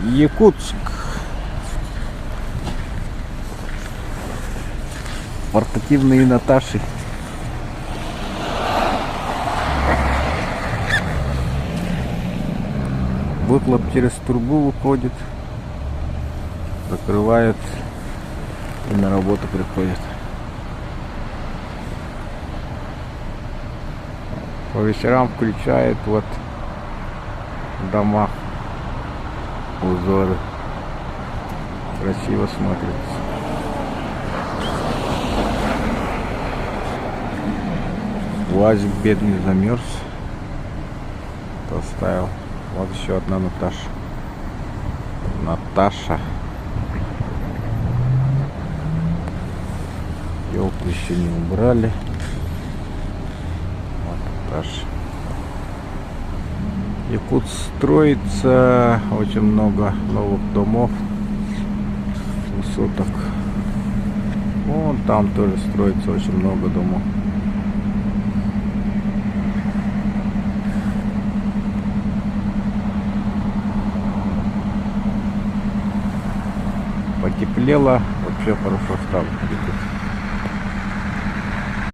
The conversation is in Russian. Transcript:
Якутск. Портативные Наташи. Выхлоп через трубу выходит, закрывает и на работу приходит. По вечерам включает вот в домах узоры. Красиво смотрится. УАЗик бедный замерз. Поставил. Вот еще одна Наташа. Елку еще не убрали. Вот Наташа. Якутск строится, очень много новых домов, высоток. Вон там тоже строится очень много домов. Потеплело, вообще хорошо стало.